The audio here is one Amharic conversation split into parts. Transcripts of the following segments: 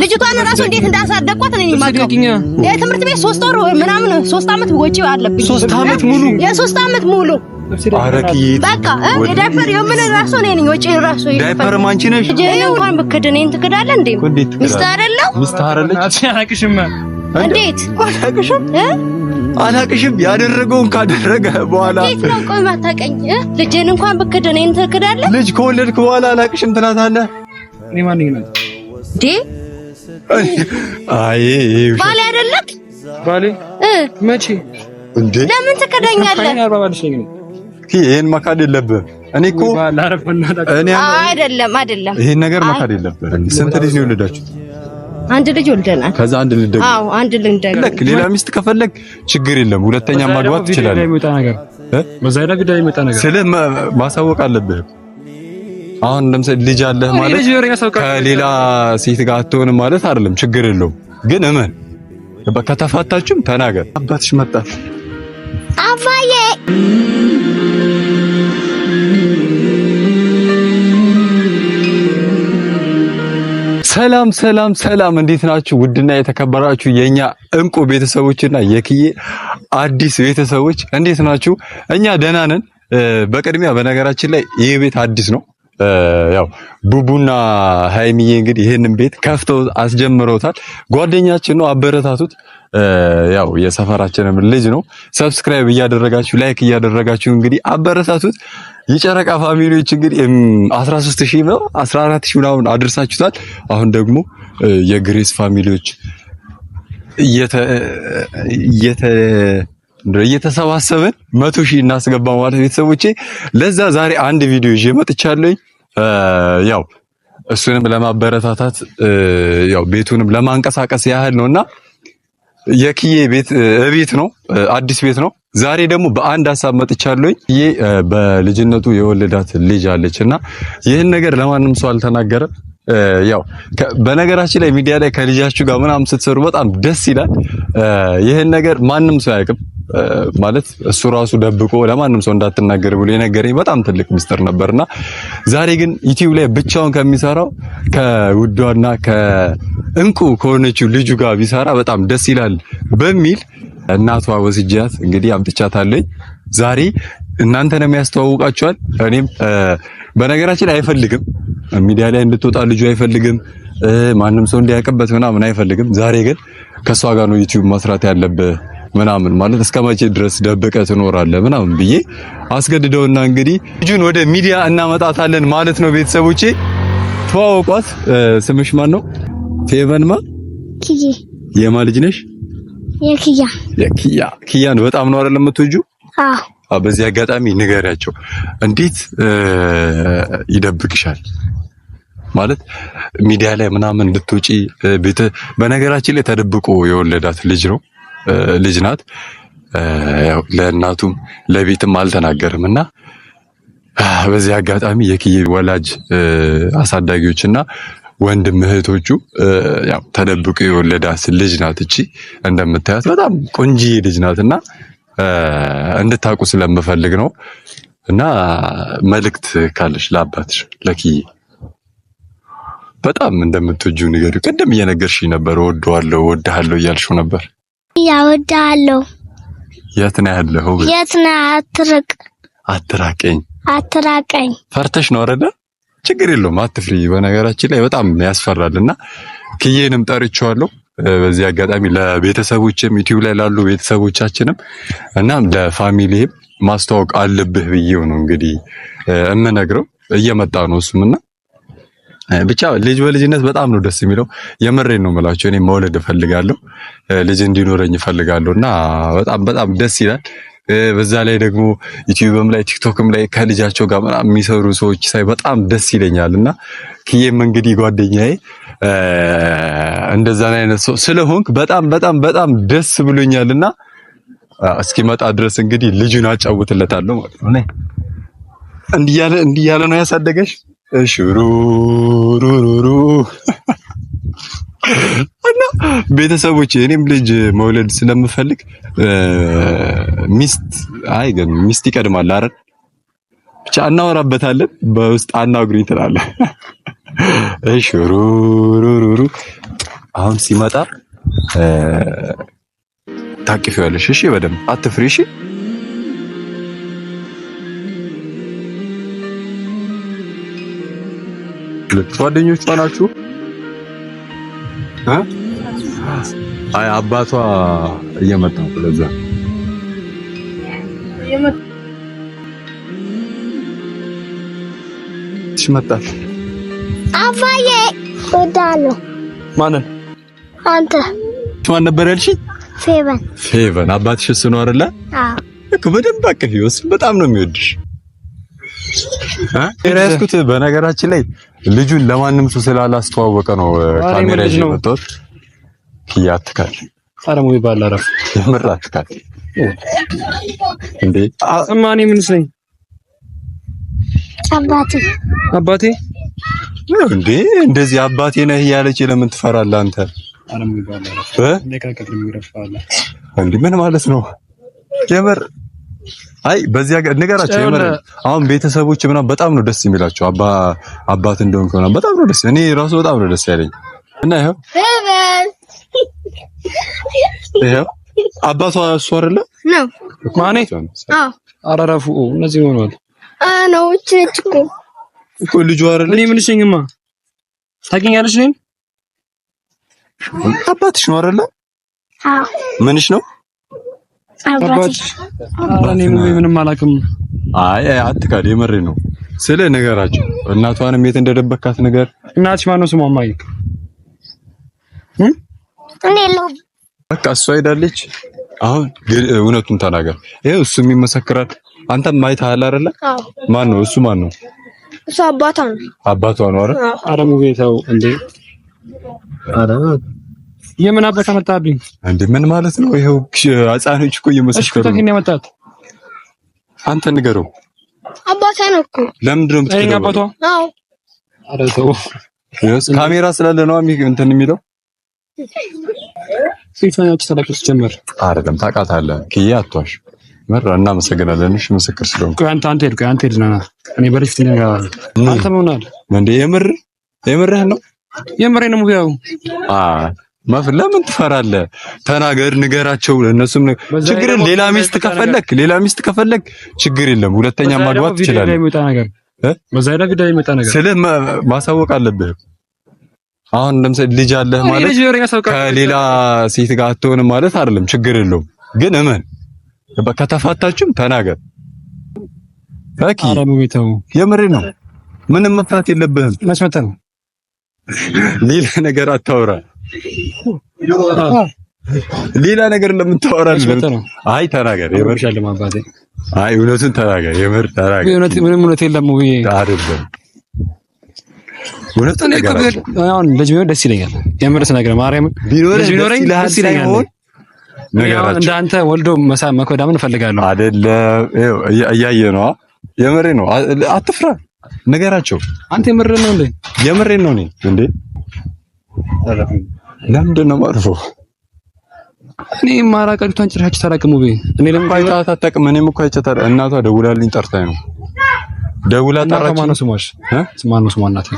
ልጅቷን ራሱ እንዴት እንዳሳደግኳት እኔ ማቀው የትምህርት ቤት 3 ወር ምናምን 3 አመት ወጪ አለብኝ 3 አመት ሙሉ የ3 አመት ሙሉ አረክዬ በቃ የዳይፐር የምን ራሱ እኔ ነኝ ወጪ ራሱ ዳይፐር ማንቺ ነሽ እንኳን በከደኔ እንትከዳለ እንዴ ሚስት አይደለች አላቅሽም እንዴት አላቅሽም ያደረገውን ካደረገ በኋላ እንዴት ነው ቆይ ማታቀኝ ልጅን እንኳን በከደኔ እንትከዳለ ልጅ ከወለድክ በኋላ አላቅሽም ትላታለህ እኔ ማን ነኝ ዲ አይ ባሌ አይደለክ ባሌ መቼ እንዴ ለምን ትከዳኛለህ ይሄን መካድ የለብህም እኔ እኮ እኔ አይደለም ይሄን ነገር መካድ የለብህም ስንት ልጅ ነው የወለዳችሁት አንድ ልጅ ወልደናል ከዛ አንድ ልጅ ደግሞ አዎ አንድ ልጅ ደግሞ ሌላ ሚስት ከፈለክ ችግር የለም ሁለተኛ ማግባት ትችላለህ በዛ ላይ ግዳይ መጣ ነገር ስለ ማሳወቅ አለብህ አሁን ለምሳሌ ልጅ አለህ ማለት ከሌላ ሴት ጋር አትሆንም ማለት አይደለም ችግር የለውም ግን እመን ከተፋታችሁም ተናገር አባትሽ መጣ አባዬ ሰላም እንዴት ናችሁ ውድና የተከበራችሁ የኛ እንቁ ቤተሰቦችና የክዬ አዲስ ቤተሰቦች እንዴት ናችሁ እኛ ደህና ነን በቅድሚያ በነገራችን ላይ ይሄ ቤት አዲስ ነው ያው ቡቡና ሃይሚዬ እንግዲህ ይሄንን ቤት ከፍተው አስጀምረውታል ጓደኛችን ነው አበረታቱት ያው የሰፈራችንም ልጅ ነው ሰብስክራይብ እያደረጋችሁ ላይክ እያደረጋችሁ እንግዲህ አበረታቱት የጨረቃ ፋሚሊዎች እንግዲህ 13000 ነው 14000 ምናምን አድርሳችሁታል አሁን ደግሞ የግሬስ ፋሚሊዎች እየተሰባሰበን 100000 እናስገባ ማለት ቤተሰቦቼ ለዛ ዛሬ አንድ ቪዲዮ ይዤ መጥቻለሁ ያው እሱንም ለማበረታታት ያው ቤቱንም ለማንቀሳቀስ ያህል ነውና የክዬ ቤት ነው አዲስ ቤት ነው ዛሬ ደግሞ በአንድ ሐሳብ መጥቻለሁ ይሄ በልጅነቱ የወለዳት ልጅ አለችና ይሄን ነገር ለማንም ሰው አልተናገረም ያው በነገራችን ላይ ሚዲያ ላይ ከልጃችሁ ጋር ምናምን ስትሰሩ በጣም ደስ ይላል ይሄን ነገር ማንም ሰው አያውቅም ማለት እሱ ራሱ ደብቆ ለማንም ሰው እንዳትናገር ብሎ የነገረኝ በጣም ትልቅ ሚስጥር ነበርና ዛሬ ግን ዩቲዩብ ላይ ብቻውን ከሚሰራው ከውዷና ከእንቁ ከሆነችው ልጁ ጋር ቢሰራ በጣም ደስ ይላል በሚል እናቷ ወስጃት እንግዲህ አምጥቻታለሁ ዛሬ እናንተንም ያስተዋውቃችኋል እኔም በነገራችን አይፈልግም ሚዲያ ላይ እንድትወጣ ልጁ አይፈልግም ማንም ሰው እንዲያቀበት ምናምን አይፈልግም ዛሬ ግን ከሷ ጋር ነው ዩቲዩብ መስራት ያለበት ምናምን ማለት እስከመቼ ድረስ ደብቀህ ትኖራለህ ምናምን ብዬ አስገድደውና እንግዲህ ልጁን ወደ ሚዲያ እናመጣታለን ማለት ነው ቤተሰቦቼ ተዋወቋት ስምሽ ማን ነው ፌቨንማ ኪጂ የማ ልጅ ነሽ የኪያን በጣም ነው አይደል የምትወጂው አዎ በዚህ አጋጣሚ ንገሪያቸው እንዴት ይደብቅሻል ማለት ሚዲያ ላይ ምናምን ልትወጪ በነገራችን ላይ ተደብቆ የወለዳት ልጅ ናት ያው ለእናቱም ለቤትም አልተናገርምና በዚህ አጋጣሚ የክዬ ወላጅ አሳዳጊዎችና ወንድም እህቶቹ ያው ተደብቆ የወለዳት ልጅ ናት እቺ እንደምታያት በጣም ቆንጂ ልጅ ናትና እንድታውቁ ስለምፈልግ ነው እና መልእክት ካለሽ ለአባትሽ ለክዬ በጣም እንደምትወጂው ንገሪው ቀደም እየነገርሽኝ ነበር ወድሃለሁ እያልሽው ነበር ያወድሃለሁ የት ነው ያለኸው የት ነው አትራቀኝ ፈርተሽ ነው አይደል ችግር የለውም አትፍሪ በነገራችን ላይ በጣም ያስፈራልና ክዬንም ጠርቼዋለሁ በዚህ አጋጣሚ ለቤተሰቦችም ዩቲዩብ ላይ ላሉ ቤተሰቦቻችንም እና ለፋሚሊም ማስተዋወቅ አለብህ ብዬው ነው እንግዲህ እምነግረው እየመጣ ነው እሱምና ብቻ ልጅ በልጅነት በጣም ነው ደስ የሚለው የመረኝ ነው የምላችሁ እኔ መውለድ እፈልጋለሁ ልጅ እንዲኖረኝ እፈልጋለሁና በጣም ደስ ይላል በዛ ላይ ደግሞ ዩቲዩብም ላይ ቲክቶክም ላይ ከልጃቸው ጋር ምናምን የሚሰሩ ሰዎች ሳይ በጣም ደስ ይለኛልና ክዬም እንግዲህ ጓደኛዬ እንደዛ አይነት ሰው ስለሆንክ በጣም ደስ ብሎኛልና እስኪመጣ ድረስ እንግዲህ ልጁን አጫውትለታለሁ ማለት ነው እንዲያለ ነው ያሳደገሽ እሺ ሩሩሩሩ እና ቤተሰቦቼ እኔም ልጅ መውለድ ስለምፈልግ ሚስት ይቀድማል አይደል ብቻ እናወራበታለን በውስጥ አናግሩኝ ትላለህ እሺ ሩሩሩሩ አሁን ሲመጣ ታቅፊዋለሽ። እሺ በደንብ አትፍሪ። እሺ ጓደኞች ናችሁ? አይ አባቷ እየመጣ ነው። ለዛ መጣ። አባዬ ወዳለሁ። ማንን? አንተ። ማን ነበር ያልሽኝ? ፌቨን። አባትሽ እሱ ነው አይደለ? አዎ። እኮ በደንብ አቅፊው። እሱ በጣም ነው የሚወድሽ። ያስኩት በነገራችን ላይ ልጁን ለማንም ሰው ስላላስተዋወቀ ነው ካሜራ ይዤ መጣሁት። ያትካል አረሙ ይባል አረፍ የምራትካል እንዴ አማኒ ምን ስለኝ አባቴ እንዴ እንደዚህ አባቴ ነህ ያለች ለምን ትፈራለህ አንተ? አረሙ ይባል አረፍ ለከከት የሚረፋለ እንዴ ምን ማለት ነው? የምር አይ በዚያ ንገራቸው። የምር አሁን ቤተሰቦች ምናምን በጣም ነው ደስ የሚላቸው አባት እንደሆንክ ምናምን በጣም ነው ደስ እኔ ራሱ በጣም ነው ደስ ያለኝ እና ይሄው አባቷ እሱ አይደለ ነው ማኔ? አዎ አራራፉ እነዚህ ሆነዋል። ነው እኮ ልጁ አይደለ? እኔ ምን ልሽኝማ ታውቂኛለሽ? ነኝ አባትሽ ነው አይደለ? አዎ ምንሽ ነው? አባትሽ እኔ ምንም አላውቅም። አይ አትካድ፣ የምሬ ነው ስለ ነገራቸው። እናቷንም የት እንደደበካት ነገር። እናትሽ ማነው ስሟ? ማይ እኔ ነው በቃ እሷ ሄዳለች። አሁን እውነቱን ተናገር። ይሄው እሱም ይመሰክራል። አንተም ማይተሃል አይደለ? አዎ። ማን ነው እሱ? ማን ነው እሱ? አባቷ ነው። አባቷ ነው አይደል? አረሙ ቤታው እንዴ! አረ የምን አባታ መጣብኝ እንዴ! ምን ማለት ነው? ይሄው ህፃኖች እኮ እየመሰከሩ ነው። እሺ ያመጣት አንተ ንገረው። አባቷ ነው እኮ። ለምንድን ነው የምትለው? አባቷ? አዎ። አረ ተው። ካሜራ ስላለ ነው እንትን የሚለው። ሲፋያች ተላክስ ጀመር አይደለም ታውቃታለህ። ኪያ አትዋሽ። መራ እናመሰግናለን። እሺ ምስክር ስለሆንኩ አንተ ሄድና እኔ በሪፍት ነኝ። አንተ ምን ሆናል እንዴ? የምርህ ነው? የምሬን ነው ሙያው። ለምን ትፈራለህ? ተናገር፣ ንገራቸው። እነሱም ችግር ሌላ ሚስት ከፈለክ ችግር የለም። ሁለተኛ ማግባት ትችላለህ። በዛ ላይ ቪዲዮ ይመጣ ነገር ስለ ማሳወቅ አለብህ። አሁን ለምሳሌ ልጅ አለህ ማለት ከሌላ ሴት ጋር አትሆንም ማለት አይደለም። ችግር የለውም ግን እመን፣ ከተፋታችሁም ተናገር። ፈኪ የምሬን ነው። ምንም መፍራት የለብህም። መስመተን ሌላ ነገር አታውራ። ሌላ ነገር ለምን ታወራለህ? አይ ተናገር። የምር ሻለማባቴ አይ እውነቱን ተናገር። የምር ተናገር። ምንም እውነት የለም ወይ አይደለም? እውነቱን ነገር አሁን ልጅ ቢሆን ደስ ይለኛል። የምር ተናገር። ማርያም ልጅ ቢኖረኝ ደስ ይለኛል። ነገራችን እንዳንተ ወልዶ መኮዳምን እፈልጋለሁ። አይደለም እያየህ ነው። የምሬ ነው። አትፍራ። ነገራቸው። አንተ የምር ነው እንዴ? የምሬን ነው። እኔ እንዴ ለምንድን ነው ማርፎ? እኔ ማራቀሪቷን ጭራሽ ተራቀሙ በይ። እኔ ለምን ባይታት አታውቅም? እኔም እኮ አይቻታለሁ። እናቷ ደውላልኝ ጠርታኝ ነው። ደውላ ጠራችኝ። ማነው ስሟሽ? ማነው ስሟ? እናቴ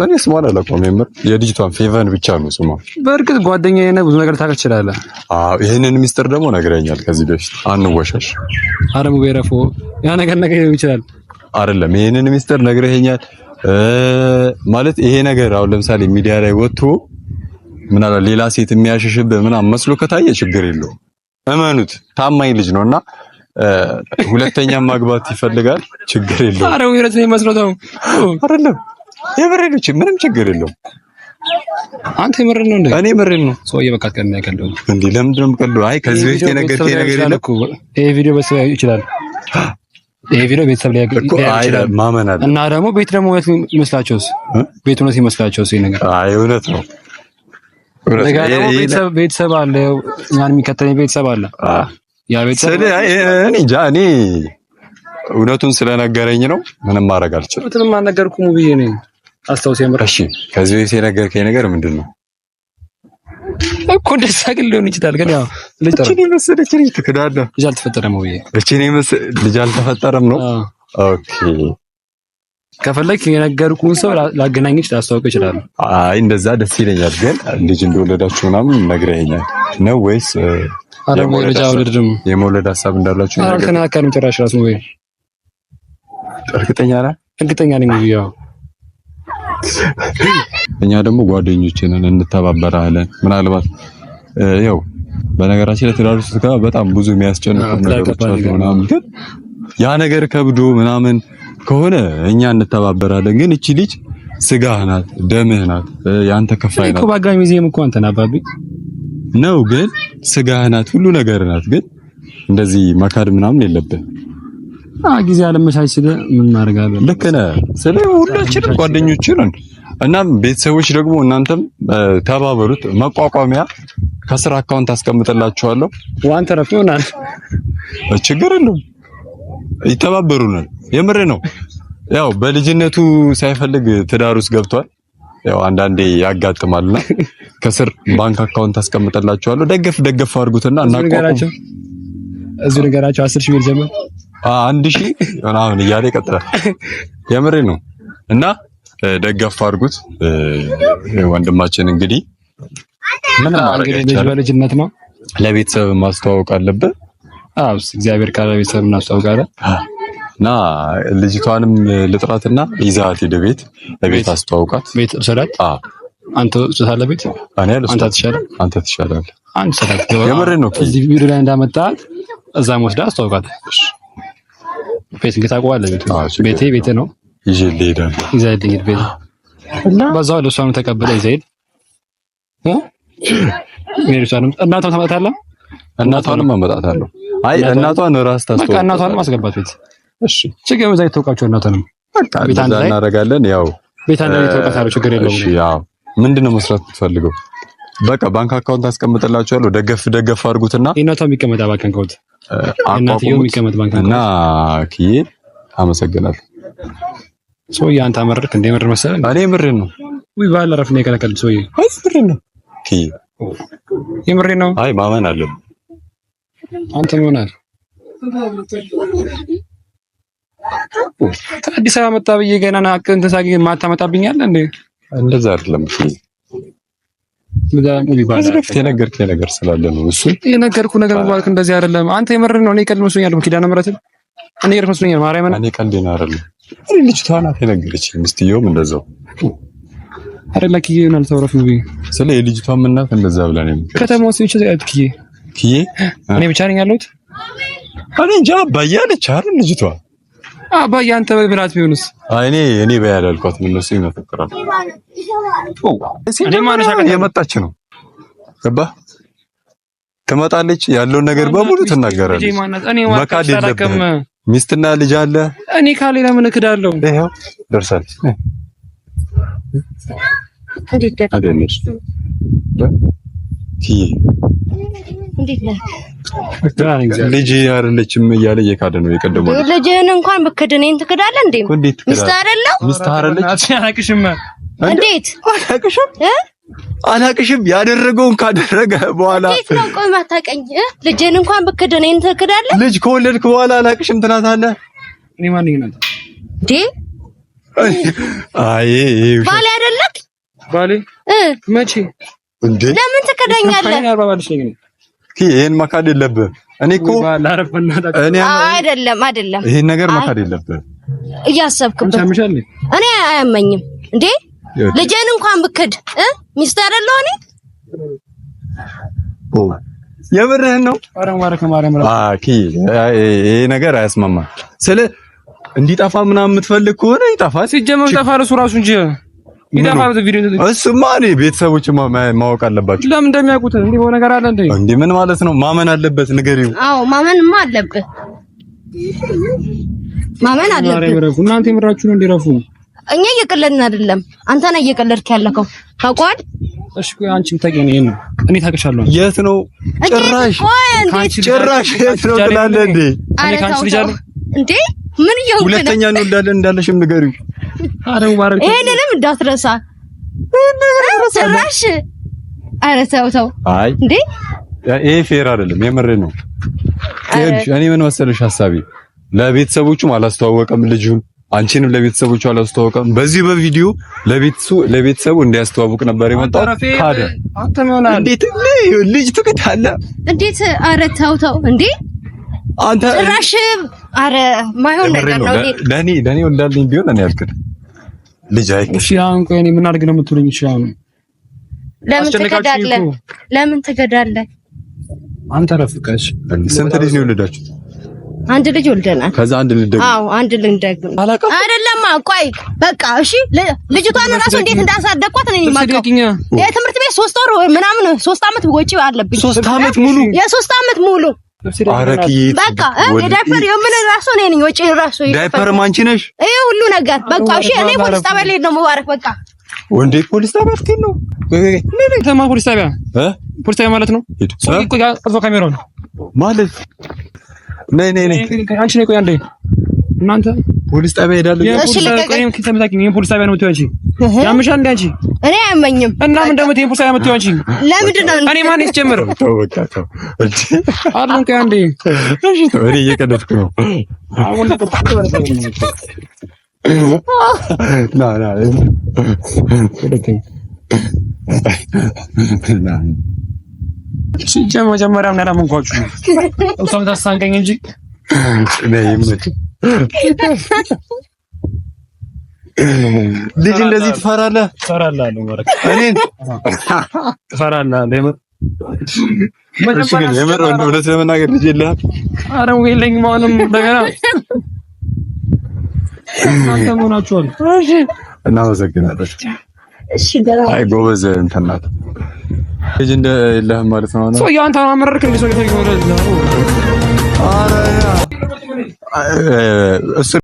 እኔ ስሟን አላውቀውም። የምር የልጅቷን ፌቨን ብቻ ነው ስሟ። በእርግጥ ጓደኛዬ ነህ፣ ብዙ ነገር ታውቅ ትችላለህ። አዎ ይሄንን ሚስጥር ደግሞ ነግረኛል ከዚህ በፊት። አንወሻሽ። አረሙ ቤረፎ ያ ነገር ይችላል አይደለም? ይሄንን ሚስጥር ነግረኛል ማለት ይሄ ነገር አሁን ለምሳሌ ሚዲያ ላይ ወጥቶ ምናልባት ሌላ ሴት የሚያሸሽብህ ምናምን መስሎ ከታየ ችግር የለውም። እመኑት፣ ታማኝ ልጅ ነውና ሁለተኛ ማግባት ይፈልጋል። ችግር የለውም። አረ ወይረት ነው መስሎታው አይደለም? የምሬን ነው። ምንም ችግር የለውም። አንተ የምሬን ነው እንዴ? እኔ የምሬን ነው። ሰውዬ በቃ ከምን ያቀለው እንዴ? ለምንድን ነው የምቀለው? አይ ከዚህ በፊት የነገርከኝ ነገር የለም እኮ። ይሄ ቪዲዮ በሰው ይችላል። ይሄ ቪዲዮ ቤተሰብ ላይ ይችላል ማመን አለ እና ደግሞ ቤት ደግሞ እውነት ይመስላቸውስ? ቤት እውነት ይመስላቸውስ? ይሄ ነገር አይ እውነት ነው። ቤተሰብ አለ፣ እኛን የሚከተለኝ ቤተሰብ አለ። ያ ቤተሰብ እኔ እውነቱን ስለነገረኝ ነው። ምንም ማድረግ አልችልም። ምንም አልነገርኩም ብዬ ነው አስታውስ። የምር እሺ፣ ከዚህ በፊት የነገርከኝ ነገር ምንድን ነው እኮ? ደስ አይል ሊሆን ይችላል፣ ግን ያው ልጅ መሰለች ልጅ ትክዳለህ። ልጅ አልተፈጠረም ወይ? ልጅ አልተፈጠረም ነው። ኦኬ ከፈለክ የነገርኩህን ሰው ላገናኝሽ ላስተዋውቅ ይችላል። አይ እንደዛ ደስ ይለኛል። ግን ልጅ እንደወለዳችሁ ምናምን ነግረኸኛል ነው ወይስ የመውለድ ሀሳብ እንዳላችሁ? አልተናገርኩም ጭራሽ ራሱ ወይ እርግጠኛ ነህ? እርግጠኛ ነኝ። ያው እኛ ደግሞ ጓደኞች ነን፣ እንተባበራለን። ምናልባት ያው በነገራችን ላይ ትዳር ውስጥ በጣም ብዙ የሚያስጨንቁ ነገሮች አሉ ምናምን፣ ግን ያ ነገር ከብዶ ምናምን ከሆነ እኛ እንተባበራለን። ግን እቺ ልጅ ስጋህ ናት፣ ደምህ ናት፣ ያንተ ከፋይ ናት እኮ። ባጋሚ ዜም እኮ አንተ ናባቢ ነው፣ ግን ስጋህ ናት፣ ሁሉ ነገር ናት። ግን እንደዚህ መካድ ምናምን የለብን። ጊዜ አለመቻች ስለ ምን ማድረጋለን? ልክ ነህ። ስለ ሁላችንም ጓደኞች ነን። እናም ቤተሰቦች ደግሞ እናንተም ተባበሩት። መቋቋሚያ ከስራ አካውንት አስቀምጥላችኋለሁ። ዋን ተረፍቶናል፣ ችግር የለውም። ይተባበሩናል። የምር ነው። ያው በልጅነቱ ሳይፈልግ ትዳር ውስጥ ገብቷል። ያው አንዳንዴ ያጋጥማልና ከስር ባንክ አካውንት አስቀምጥላችኋለሁ። ደገፍ አድርጉትና እናቋቁም። እዚህ ነገራቸው 10,000 ብር ጀመር 1,000 ምናምን እያለ ይቀጥላል። የምር ነው እና ደገፍ አድርጉት። ወንድማችን እንግዲህ ምንም ማድረግ አይቻልም። በልጅነት ነው። ለቤተሰብ ማስተዋወቅ አለብን። እግዚአብሔር ካለ ቤተሰብ እናስተዋውቃለን። እና ልጅቷንም ልጥራትና ይዛት ሄደ ቤት አስተዋውቃት። ቤት ሰላት አንተ ጽታለ ቤት እኔ አለ አንተ ትሻላለህ። የምር ነው። እዚህ ቪዲዮ ላይ እንዳመጣት እዛም ወስዳ አስተዋውቃት። ቤት እንግታቋለ ቤቴ ነው። ይዘልኝ ቤት እና በዛው ለሷም ተቀበለ ይዘይድ ሜሪቷንም እናቷን ታመጣታለህ። እናቷንም አመጣታለሁ። አይ እናቷን ራስ ታስተዋውቃት። በቃ እናቷንም አስገባት ቤት። እሺ ችግር የለም። ተውቃቸው እናቷንም በቃ ቤት አንድ ላይ እናደርጋለን። ያው ቤት አንድ ላይ ተውቃታለሁ። ችግር የለውም። እሺ ያው ምንድነው መስራት የምትፈልገው? በቃ ባንክ አካውንት አስቀምጥላችኋለሁ። ደገፍ አድርጉትና እናቷም ይቀመጣ ባንክ አካውንት እናትየው ይቀመጥ ባንክ አካውንት እና ኪዬ አመሰግናለሁ። ሶይ አንተ አመረርክ እንደ ምር መሰለኝ። እኔ ምር ነው። ወይ ባለ ረፍ ነው የከለከል ሶይ አይ ምር ነው። ኪዬ የምር ነው። አይ ማመን አለብህ አንተ ሆናል። አዲስ አበባ መጣ ብዬ ገና ናቅን ተሳጊ ማታመጣብኛል እንዴ? እንደዛ አይደለም። እሺ የነገርከኝ ነገር ስላለ ነው። እሱ የነገርኩ ነገር ባልክ እንደዚህ አይደለም። አንተ የምር ነው። እኔ ቀልድ መስሎኛል። ኪዳነ ምሕረትን እኔ የምር መስሎኛል። ማርያምን እኔ ቀልድ ነው አይደለም። እኔ ልጅቷ ናት የነገረችኝ። ሚስትየውም እንደዛው አይደለ? ኪዬን አልተወረፍም ብዬ ስለ የልጅቷም እናት እንደዛ ብላ ነው ከተማ ውስጥ ብቻ ዘይት ኪዬ እኔ ብቻ ነኝ ያለሁት። እኔ እንጃ አባዬ አለች አይደል ልጅቷ። አባዬ አንተ ብላት ቢሆንስ? እኔ በያለ አልኳት። ምን ነው ይመጣጣራል። እኔ ማነሻ ቀን የመጣች ነው ገባ ትመጣለች። ያለውን ነገር በሙሉ ትናገራለች። መካድ የለብህም። ሚስትና ልጅ አለ። እኔ ካሌ ለምን እክዳለሁ? ይሄው ደርሳለች። አደነሽ እንዴት ነህ? ልጅ አይደለችም እያለ እየካደ ነው የቀደመው። ልጅህን እንኳን ብክድ እኔን ትክዳለህ እንዴ? ሚስት አይደለም? ሚስት አይደለች? አላቅሽም። እንዴት አላቅሽም? ያደረገውን ካደረገ በኋላ እንዴት ነው? ቆይ ማታቀኝ ልጅህን እንኳን ብክድ እኔን ትክዳለህ? ልጅ ከወለድክ በኋላ አላቅሽም ትላታለህ። እኔ ማን ነኝ ናት እንዴ? አይ ባሌ አይደለክ? ባሌ መቼ እንዴ? ለምን ትከዳኛለህ? ይሄን መካድ የለብህም። እኔ እኮ አይደለም ይሄን ነገር መካድ የለብህም። እያሰብክበት እኔ አያመኝም እንዴ? ልጄን እንኳን ብክድ ሚስት አይደለሁ እኔ? የምርህን ነው? ይሄ ነገር አያስማማም። ስለ እንዲጠፋ ምናምን የምትፈልግ ከሆነ ይጠፋ። ሲጀመር ጠፋ ራሱ እንጂ ይደፋው ቪዲዮ እሱማ እኔ ቤተሰቦች ማወቅ አለባቸው። ለምን እንደሚያውቁት እንዲህ በሆነ ነገር አለ እንዴ? እንዴ ምን ማለት ነው? ማመን አለበት። ንገሪው። አዎ ማመንማ አለበት። ማመን አለበት። እናንተ የምራችሁ ነው እንዲረፉ። እኛ እየቀለድን አይደለም። አንተ ነህ እየቀለድክ ያለከው። ታውቋል። እሺ ቆይ አንቺም ታውቂኝ ነው። እኔ ታውቅሻለሁ። የት ነው ጭራሽ? ጭራሽ የት ነው ትላለህ እንዴ? እኔ ካንቺ ልጅ አለ እንዴ? ምን ይሁን ሁለተኛ ነው እንዳለሽም ንገሪው። አረው ባረክ ይሄንንም እንዳትረሳ ጭራሽ። ኧረ ተው አይ እንዴ ይሄ ፌር አይደለም። የምር ነው። እኔ ምን መሰለሽ ሐሳቤ ለቤተሰቦቹም አላስተዋወቀም ልጁን አንቺንም ለቤተሰቦቿ አላስተዋወቀም። በዚህ በቪዲዮ ለቤተሰቡ እንዲያስተዋውቅ ነበር የመጣው። ካደ እንዴት ልጅ ትከታለ እንዴት? ኧረ ተው እንዴ አንተ ጭራሽ ኧረ ማይሆን ነገር ነው። ለኔ ወልዳልኝ ቢሆን እኔ አልክድ ልጅ አይክ። እሺ አሁን ቆይ እኔ ምን አድርግ ነው የምትሉኝ? እሺ አሁን ለምን ትገዳለህ? አንተ ረፍቀሽ ስንት ልጅ ነው የወለዳችሁት? አንድ ልጅ ወልደናል። ከዛ አንድ ልጅ ደግሞ አዎ አንድ ልጅ ደግሞ አይደለም። ቆይ በቃ እሺ፣ ልጅቷን ራሱ እንዴት እንዳሳደግኳት እኔ ማቀው የትምህርት ቤት 3 ወር ምናምን 3 አመት ወጪ አለብኝ። 3 አመት ሙሉ የ3 አመት ሙሉ አረክዬ በቃ የዳይፐር የምን ራሱ እኔ ነኝ ወጪ ራሱ ዳይፐር ማንቺ ነሽ። ይሄ ሁሉ ነገር በቃ እሺ። እኔ ፖሊስ ጣቢያ ልሄድ ነው ሙባረክ። በቃ ወንዴ ፖሊስ ጣቢያ ልትሄድ ነው? ፖሊስ ጣቢያ ፖሊስ ጣቢያ ማለት ነው እኮ ቀርጾ ካሜራው ነው ማለት ነይ አንቺ ነይ። ቆይ አንዴ እናንተ ፖሊስ ጣቢያ ሄዳለሁ። ፖሊስ ጣቢያ ነው የምትይው አንቺ? ያምሻል እንደ አንቺ እኔ አያመኝም። እና ምን ደግሞ ፖሊስ ጣቢያ የምትይው አንቺ? ለምንድን ነው እኔ ማን ይጨምር? በቃ ተው እንጂ አሁን ቆይ አንዴ እኔ እየቀደድኩ ነው። አሁን መጀመሪያ ምን አላመንኳችሁ ነው። እሷም ታሳንቀኝ እንጂ ልጅ እንደዚህ ትፈራለህ? ትፈራለህ ማለት እኔን ትፈራለህ? የምር እውነት ለመናገር ልጅ የለህም? ኧረ የለኝም። አሁንም እንደገና እናንተ መሆናችኋል። እናመሰግናለን። እሺ ደህና አይ ጎበዝ እንትን ናት። ልጅ የለህም ማለት ነው። ሰው ያንተ አመረርክ እንደ ሰው ይወረድ ነው። ኧረ እሱ